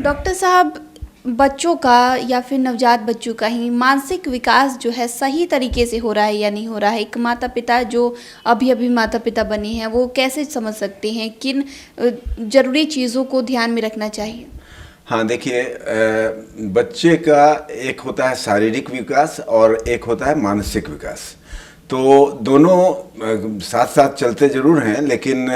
Doctor साहब, बच्चों का या फिर नवजात बच्चों का ही मानसिक विकास जो है सही तरीके से हो रहा है या नहीं हो रहा है, एक माता पिता जो अभी अभी माता पिता बने हैं वो कैसे समझ सकते हैं, किन ज़रूरी चीज़ों को ध्यान में रखना चाहिए? हाँ देखिए, बच्चे का एक होता है शारीरिक विकास और एक होता है मानसिक विकास। तो दोनों साथ साथ चलते जरूर हैं, लेकिन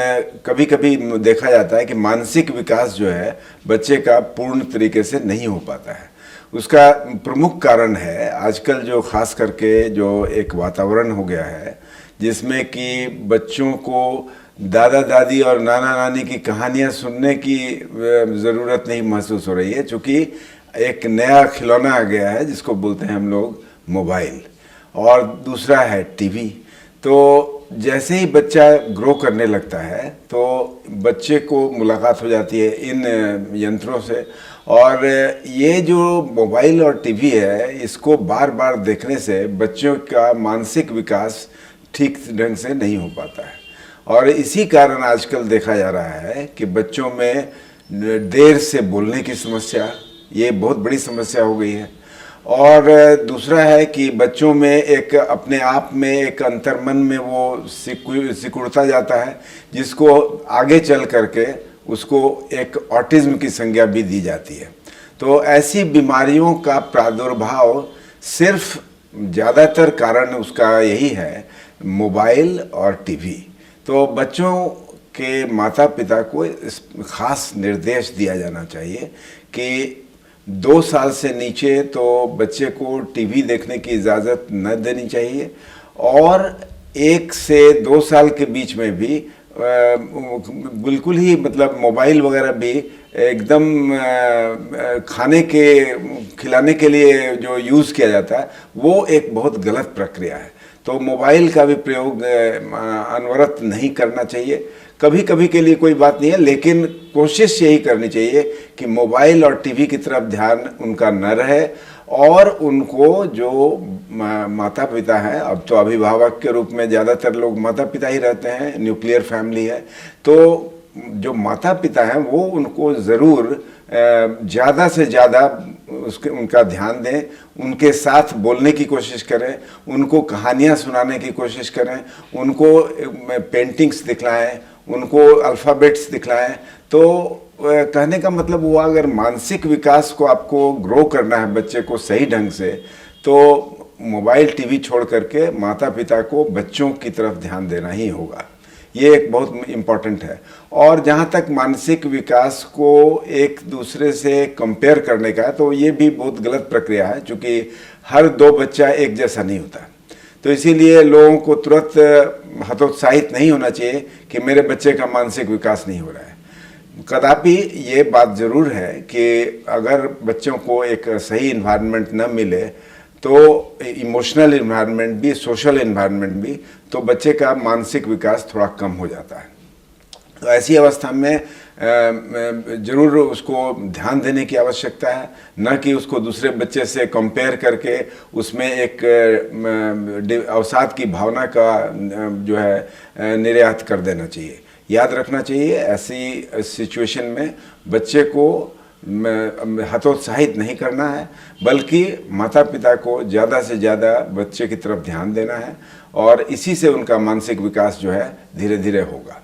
कभी कभी देखा जाता है कि मानसिक विकास जो है बच्चे का पूर्ण तरीके से नहीं हो पाता है। उसका प्रमुख कारण है आजकल जो खास करके जो एक वातावरण हो गया है जिसमें कि बच्चों को दादा दादी और नाना नानी की कहानियाँ सुनने की ज़रूरत नहीं महसूस हो रही है, क्योंकि एक नया खिलौना आ गया है जिसको बोलते हैं हम लोग मोबाइल, और दूसरा है टीवी। तो जैसे ही बच्चा ग्रो करने लगता है तो बच्चे को मुलाकात हो जाती है इन यंत्रों से, और ये जो मोबाइल और टीवी है इसको बार बार देखने से बच्चों का मानसिक विकास ठीक ढंग से नहीं हो पाता है। और इसी कारण आजकल देखा जा रहा है कि बच्चों में देर से बोलने की समस्या, ये बहुत बड़ी समस्या हो गई है। और दूसरा है कि बच्चों में एक अपने आप में एक अंतर्मन में वो सिकुड़ता जाता है, जिसको आगे चल करके उसको एक ऑटिज्म की संज्ञा भी दी जाती है। तो ऐसी बीमारियों का प्रादुर्भाव सिर्फ ज़्यादातर कारण उसका यही है, मोबाइल और टीवी। तो बच्चों के माता पिता को खास निर्देश दिया जाना चाहिए कि 2 साल से नीचे तो बच्चे को टीवी देखने की इजाज़त न देनी चाहिए, और 1 से 2 साल के बीच में भी बिल्कुल ही मतलब मोबाइल वगैरह भी एकदम खाने के खिलाने के लिए जो यूज़ किया जाता है वो एक बहुत गलत प्रक्रिया है। तो मोबाइल का भी प्रयोग अनवरत नहीं करना चाहिए। कभी कभी के लिए कोई बात नहीं है, लेकिन कोशिश यही करनी चाहिए कि मोबाइल और टीवी की तरफ ध्यान उनका न रहे, और उनको जो माता पिता हैं, अब तो अभिभावक के रूप में ज़्यादातर लोग माता पिता ही रहते हैं, न्यूक्लियर फैमिली है, तो जो माता पिता हैं वो उनको ज़रूर ज़्यादा से ज़्यादा उनका ध्यान दें, उनके साथ बोलने की कोशिश करें, उनको कहानियाँ सुनाने की कोशिश करें, उनको पेंटिंग्स दिखलाएं, उनको अल्फ़ाबेट्स दिखलाएं। तो कहने का मतलब हुआ, अगर मानसिक विकास को आपको ग्रो करना है बच्चे को सही ढंग से, तो मोबाइल टीवी छोड़ करके माता पिता को बच्चों की तरफ ध्यान देना ही होगा। ये एक बहुत इम्पॉर्टेंट है। और जहाँ तक मानसिक विकास को एक दूसरे से कंपेयर करने का है, तो ये भी बहुत गलत प्रक्रिया है, क्योंकि हर 2 बच्चा एक जैसा नहीं होता। तो इसीलिए लोगों को तुरंत हतोत्साहित नहीं होना चाहिए कि मेरे बच्चे का मानसिक विकास नहीं हो रहा है। कदापि ये बात ज़रूर है कि अगर बच्चों को एक सही इन्वायरमेंट न मिले, तो इमोशनल इन्वायरमेंट भी, सोशल इन्वायरमेंट भी, तो बच्चे का मानसिक विकास थोड़ा कम हो जाता है। तो ऐसी अवस्था में ज़रूर उसको ध्यान देने की आवश्यकता है, न कि उसको दूसरे बच्चे से कंपेयर करके उसमें एक अवसाद की भावना का जो है निर्यात कर देना चाहिए। याद रखना चाहिए ऐसी सिचुएशन में बच्चे को हतोत्साहित नहीं करना है, बल्कि माता पिता को ज़्यादा से ज़्यादा बच्चे की तरफ ध्यान देना है, और इसी से उनका मानसिक विकास जो है धीरे धीरे होगा।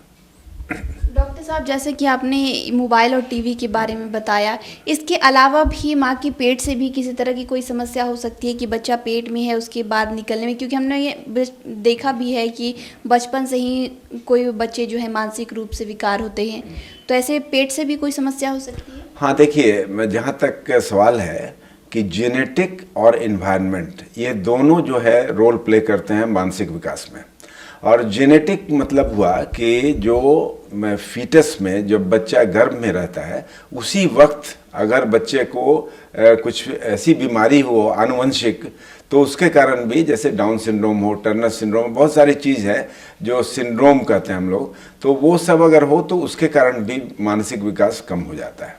डॉक्टर साहब, जैसे कि आपने मोबाइल और टीवी के बारे में बताया, इसके अलावा भी माँ के पेट से भी किसी तरह की कोई समस्या हो सकती है कि बच्चा पेट में है उसके बाद निकलने में? क्योंकि हमने ये देखा भी है कि बचपन से ही कोई बच्चे जो है मानसिक रूप से विकार होते हैं, तो ऐसे पेट से भी कोई समस्या हो सकती है? हाँ देखिए, जहाँ तक सवाल है कि जेनेटिक और इन्वायरमेंट, ये दोनों जो है रोल प्ले करते हैं मानसिक विकास में। और जेनेटिक मतलब हुआ कि जो फीटस में जब बच्चा गर्भ में रहता है उसी वक्त अगर बच्चे को कुछ ऐसी बीमारी हो आनुवंशिक, तो उसके कारण भी, जैसे डाउन सिंड्रोम हो, टर्नर सिंड्रोम, बहुत सारी चीज़ है जो सिंड्रोम कहते हैं हम लोग, तो वो सब अगर हो तो उसके कारण भी मानसिक विकास कम हो जाता है।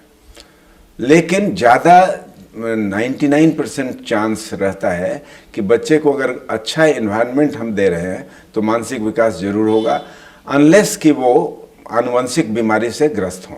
लेकिन ज़्यादा 99% चांस रहता है कि बच्चे को अगर अच्छा एनवायरनमेंट हम दे रहे हैं तो मानसिक विकास जरूर होगा, अनलेस कि वो आनुवंशिक बीमारी से ग्रस्त हों।